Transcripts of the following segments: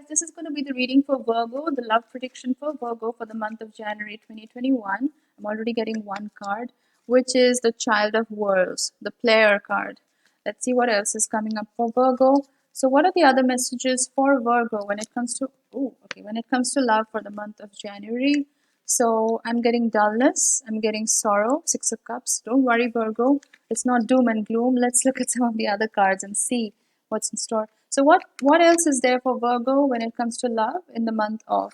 guys, this is going to be the reading for Virgo, the love prediction for Virgo for the month of January 2021. I'm already getting one card, which is the Child of Worlds, the player card. Let's see what else is coming up for Virgo. So what are the other messages for Virgo when it comes to when it comes to love for the month of January? So I'm getting dullness, I'm getting sorrow, Six of Cups. Don't worry, Virgo. It's not doom and gloom. Let's look at some of the other cards and see what's in store. So what else is there for Virgo when it comes to love in the month of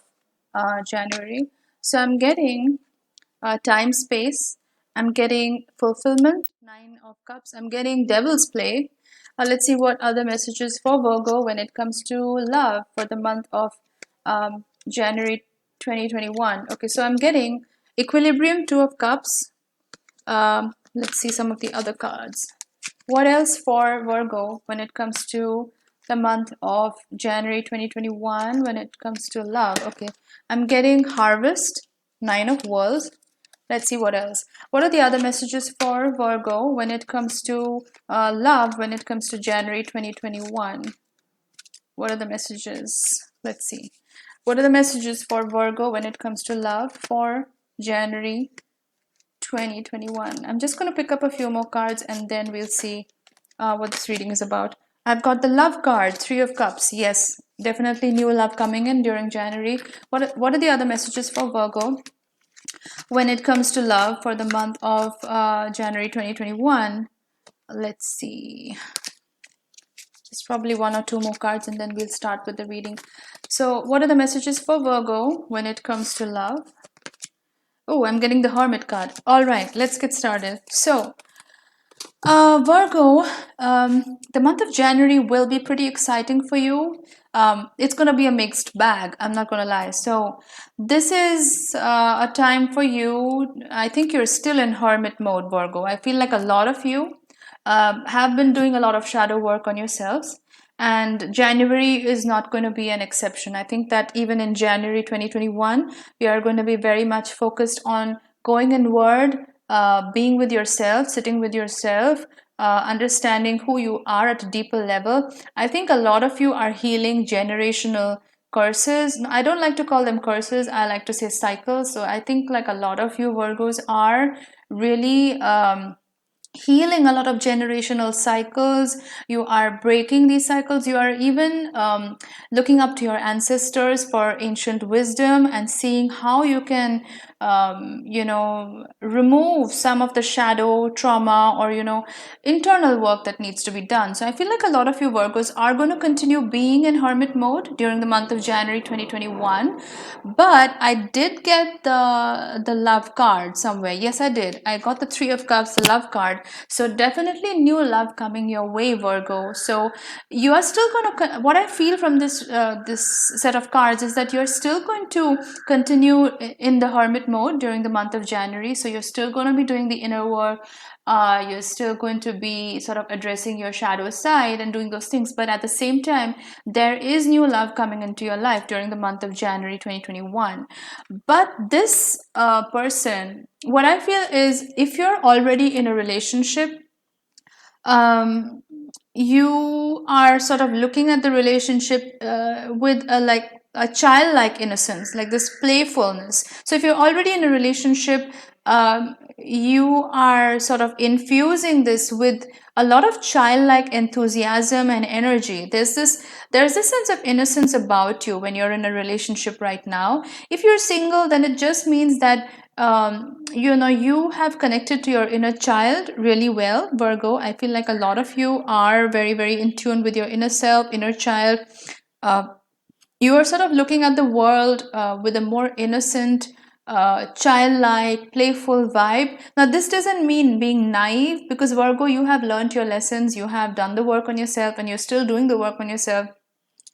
January? So I'm getting time space. I'm getting fulfillment, Nine of Cups. I'm getting Devil's Play. Let's see what other messages for Virgo when it comes to love for the month of January 2021. Okay, so I'm getting Equilibrium, Two of Cups. Let's see some of the other cards. What else for Virgo when it comes to the month of January 2021 when it comes to love? Okay, I'm getting Harvest, Nine of Worlds. Let's see what else. What are the other messages for Virgo when it comes to love when it comes to January 2021? What are the messages? Let's see. What are the messages for Virgo when it comes to love for January 2021? I'm just going to pick up a few more cards and then we'll see what this reading is about. I've got the love card, Three of Cups. Yes, definitely new love coming in during January. What are the other messages for Virgo when it comes to love for the month of January 2021? Let's see. Just probably one or two more cards and then we'll start with the reading. So what are the messages for Virgo when it comes to love? Oh, I'm getting the Hermit card. All right, let's get started. So Virgo, the month of January will be pretty exciting for you. It's going to be a mixed bag, I'm not going to lie. So, this is a time for you. I think you're still in hermit mode, Virgo. I feel like a lot of you have been doing a lot of shadow work on yourselves. And January is not going to be an exception. I think that even in January 2021, we are going to be very much focused on going inward, being with yourself, sitting with yourself, understanding who you are at a deeper level. I think a lot of you are healing generational curses. I don't like to call them curses, I like to say cycles. So I think like a lot of you Virgos are really healing a lot of generational cycles. You are breaking these cycles. You are even looking up to your ancestors for ancient wisdom and seeing how you can remove some of the shadow trauma or internal work that needs to be done. So I feel like a lot of you Virgos are going to continue being in hermit mode during the month of January 2021. But I did get the love card somewhere. Yes, I did. I got the Three of Cups, the love card. So definitely new love coming your way, Virgo. So you are still going to, what I feel from this set of cards is that you're still going to continue in the hermit mode during the month of January. So you're still going to be doing the inner work. You're still going to be sort of addressing your shadow side and doing those things. But at the same time, there is new love coming into your life during the month of January 2021. But this person, what I feel is if you're already in a relationship, you are sort of looking at the relationship with a childlike innocence, like this playfulness. So if you're already in a relationship, you are sort of infusing this with a lot of childlike enthusiasm and energy. There's this sense of innocence about you when you're in a relationship right now. If you're single, then it just means that you have connected to your inner child really well, Virgo. I feel like a lot of you are very, very in tune with your inner self, inner child. You are sort of looking at the world with a more innocent, childlike, playful vibe. Now, this doesn't mean being naive, because Virgo, you have learned your lessons, you have done the work on yourself, and you're still doing the work on yourself.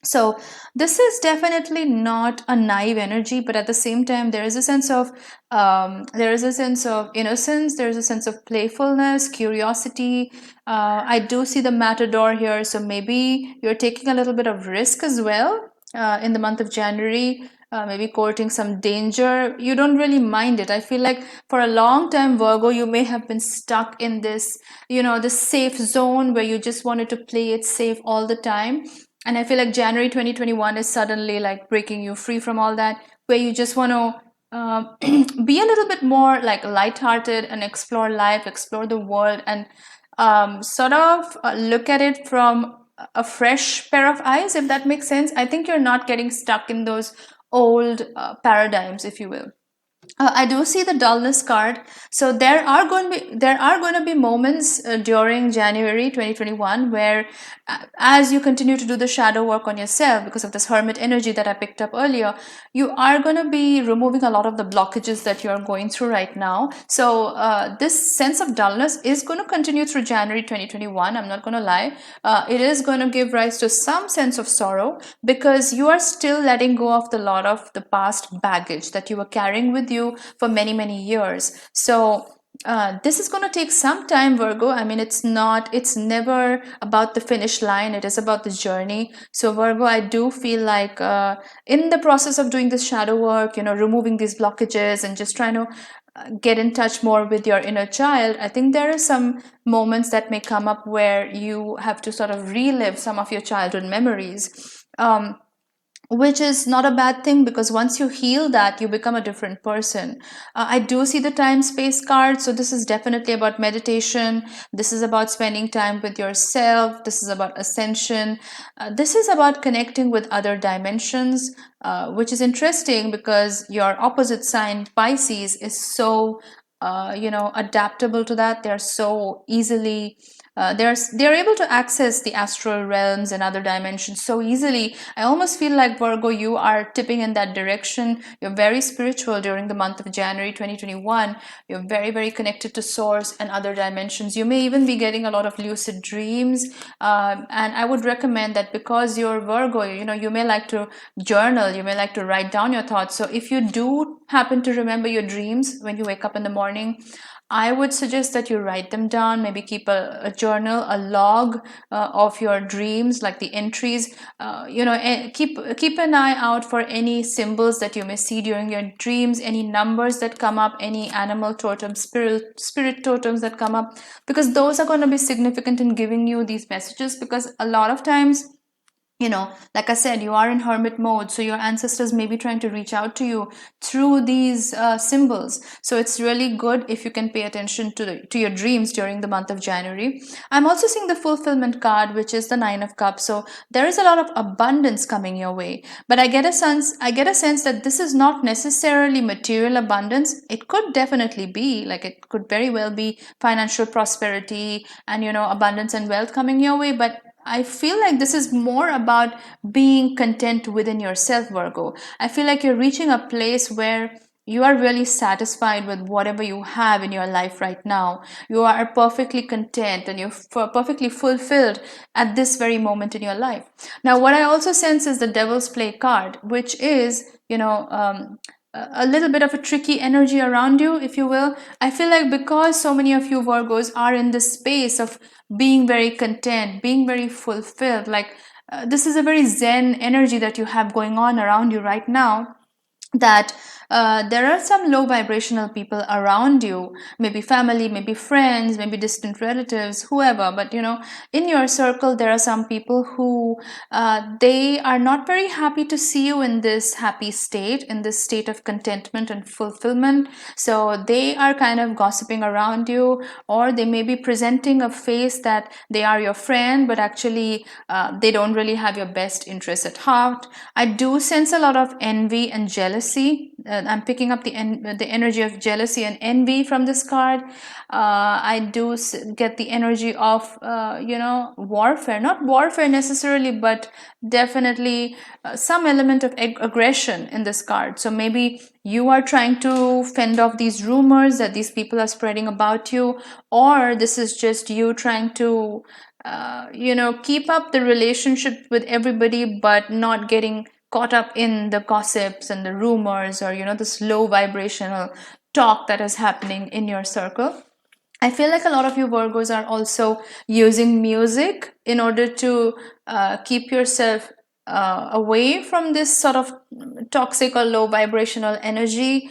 So this is definitely not a naive energy, but at the same time, there is a sense of innocence. There is a sense of playfulness, curiosity. I do see the matador here, so maybe you're taking a little bit of risk as well in the month of January. Maybe courting some danger. You don't really mind it. I feel like for a long time, Virgo, you may have been stuck in this, this safe zone where you just wanted to play it safe all the time. And I feel like January 2021 is suddenly like breaking you free from all that, where you just want to be a little bit more like lighthearted and explore life, explore the world, and sort of look at it from a fresh pair of eyes, if that makes sense. I think you're not getting stuck in those old paradigms, if you will. I do see the dullness card. So there are going to be moments during January 2021 where, as you continue to do the shadow work on yourself, because of this hermit energy that I picked up earlier, you are going to be removing a lot of the blockages that you're going through right now. So this sense of dullness is going to continue through January 2021. I'm not going to lie. It is going to give rise to some sense of sorrow because you are still letting go of the lot of the past baggage that you were carrying with you for many, many years. So this is going to take some time, Virgo. I mean, it's never about the finish line. It is about the journey. So, Virgo, I do feel like in the process of doing this shadow work, removing these blockages and just trying to get in touch more with your inner child, I think there are some moments that may come up where you have to sort of relive some of your childhood memories. Which is not a bad thing, because once you heal that, you become a different person. I do see the time space card, so this is definitely about meditation. This is about spending time with yourself. This is about ascension. This is about connecting with other dimensions, which is interesting because your opposite sign, Pisces, is so adaptable to that. They're so easily they're able to access the astral realms and other dimensions so easily. I almost feel like, Virgo, you are tipping in that direction. You're very spiritual during the month of January 2021. You're very, very connected to source and other dimensions. You may even be getting a lot of lucid dreams. And I would recommend that, because you're Virgo, you may like to journal, you may like to write down your thoughts. So if you do happen to remember your dreams when you wake up in the morning, I would suggest that you write them down, maybe keep a journal, a log of your dreams, like the entries. Keep an eye out for any symbols that you may see during your dreams, any numbers that come up, any animal totems, spirit totems that come up, because those are going to be significant in giving you these messages. Because a lot of times, like I said, you are in hermit mode, so your ancestors may be trying to reach out to you through these symbols. So it's really good if you can pay attention to your dreams during the month of January. I'm also seeing the fulfillment card, which is the Nine of Cups. So there is a lot of abundance coming your way, but I get a sense that this is not necessarily material abundance. It could definitely be, like, it could very well be financial prosperity and abundance and wealth coming your way, but I feel like this is more about being content within yourself, Virgo. I feel like you're reaching a place where you are really satisfied with whatever you have in your life right now. You are perfectly content and you're perfectly fulfilled at this very moment in your life. Now, what I also sense is the Devil's Play card, which is, a little bit of a tricky energy around you, if you will. I feel like because so many of you Virgos are in this space of being very content, being very fulfilled, like this is a very Zen energy that you have going on around you right now, that there are some low vibrational people around you, maybe family, maybe friends, maybe distant relatives, whoever, but in your circle there are some people who they are not very happy to see you in this happy state, in this state of contentment and fulfillment. So they are kind of gossiping around you, or they may be presenting a face that they are your friend, but actually they don't really have your best interests at heart. I do sense a lot of envy and jealousy. I'm picking up the energy of jealousy and envy from this card. I do get the energy of warfare, not warfare necessarily, but definitely some element of aggression in this card. So maybe you are trying to fend off these rumors that these people are spreading about you, or this is just you trying to keep up the relationship with everybody, but not getting caught up in the gossips and the rumors, or this low vibrational talk that is happening in your circle. I feel like a lot of you Virgos are also using music in order to keep yourself away from this sort of toxic or low vibrational energy.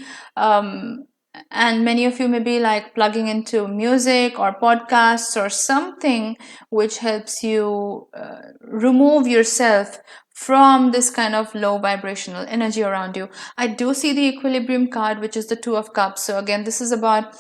and many of you may be like plugging into music or podcasts or something which helps you remove yourself from this kind of low vibrational energy around you. I do see the equilibrium card, which is the Two of Cups. So again, this is about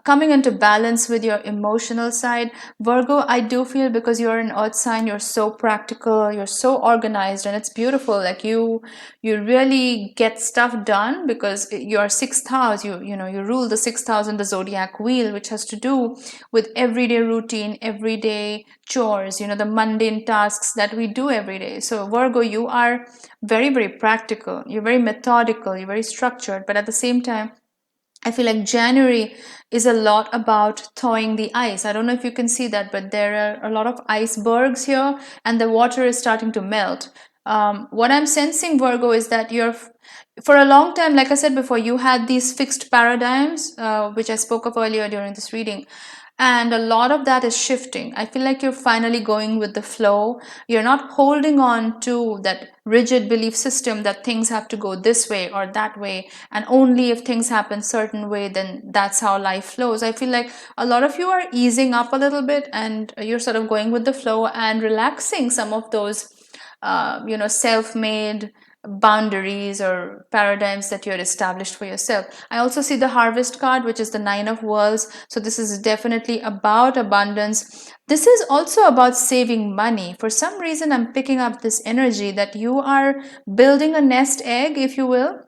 coming into balance with your emotional side. Virgo, I do feel, because you're an earth sign, you're so practical, you're so organized, and it's beautiful. Like you really get stuff done because your sixth house, you rule the sixth house in the zodiac wheel, which has to do with everyday routine, everyday chores, the mundane tasks that we do every day. So Virgo, you are very, very practical, you're very methodical, you're very structured, but at the same time, I feel like January is a lot about thawing the ice. I don't know if you can see that, but there are a lot of icebergs here and the water is starting to melt. What I'm sensing, Virgo, is that for a long time, like I said before, you had these fixed paradigms, which I spoke of earlier during this reading. And a lot of that is shifting. I feel like you're finally going with the flow. You're not holding on to that rigid belief system that things have to go this way or that way, and only if things happen certain way, then that's how life flows. I feel like a lot of you are easing up a little bit and you're sort of going with the flow and relaxing some of those self-made boundaries or paradigms that you had established for yourself. I also see the Harvest card, which is the Nine of Worlds. So this is definitely about abundance. This is also about saving money. For some reason, I'm picking up this energy that you are building a nest egg, if you will.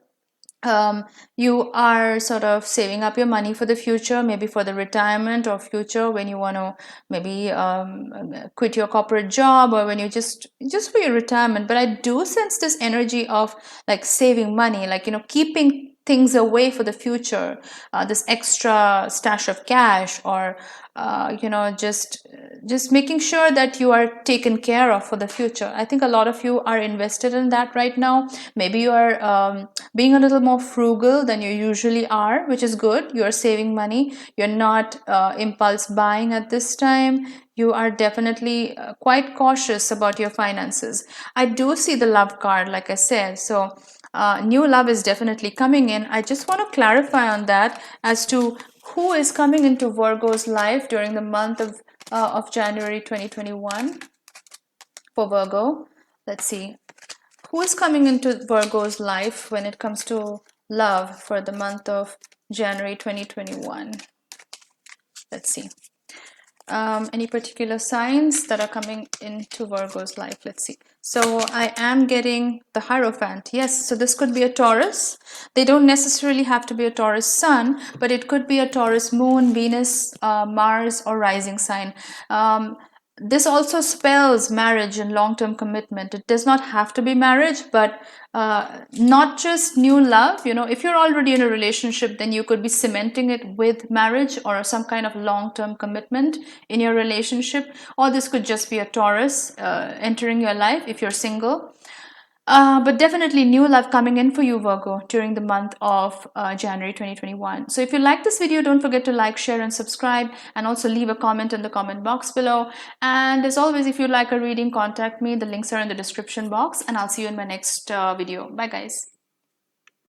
You are sort of saving up your money for the future, maybe for the retirement or future when you want to maybe quit your corporate job, or when you just for your retirement. But I do sense this energy of like saving money, like keeping things away for the future, this extra stash of cash, or just making sure that you are taken care of for the future. I think a lot of you are invested in that right now. Maybe you are being a little more frugal than you usually are, which is good. You are saving money. You're not impulse buying at this time. You are definitely quite cautious about your finances. I do see the Love card, like I said. So new love is definitely coming in. I just want to clarify on that as to who is coming into Virgo's life during the month of January 2021 for Virgo. Let's see. Who is coming into Virgo's life when it comes to love for the month of January 2021? Let's see. Any particular signs that are coming into Virgo's life? Let's see. So I am getting the Hierophant. Yes, so this could be a Taurus. They don't necessarily have to be a Taurus sun, but it could be a Taurus moon, Venus, Mars, or rising sign. This also spells marriage and long-term commitment. It does not have to be marriage, but not just new love. If you're already in a relationship, then you could be cementing it with marriage or some kind of long-term commitment in your relationship. Or this could just be a Taurus entering your life if you're single. But definitely new love coming in for you, Virgo, during the month of January 2021. So if you like this video, don't forget to like, share, and subscribe, and also leave a comment in the comment box below. And as always, if you'd like a reading, contact me. The links are in the description box, and I'll see you in my next video. Bye, guys.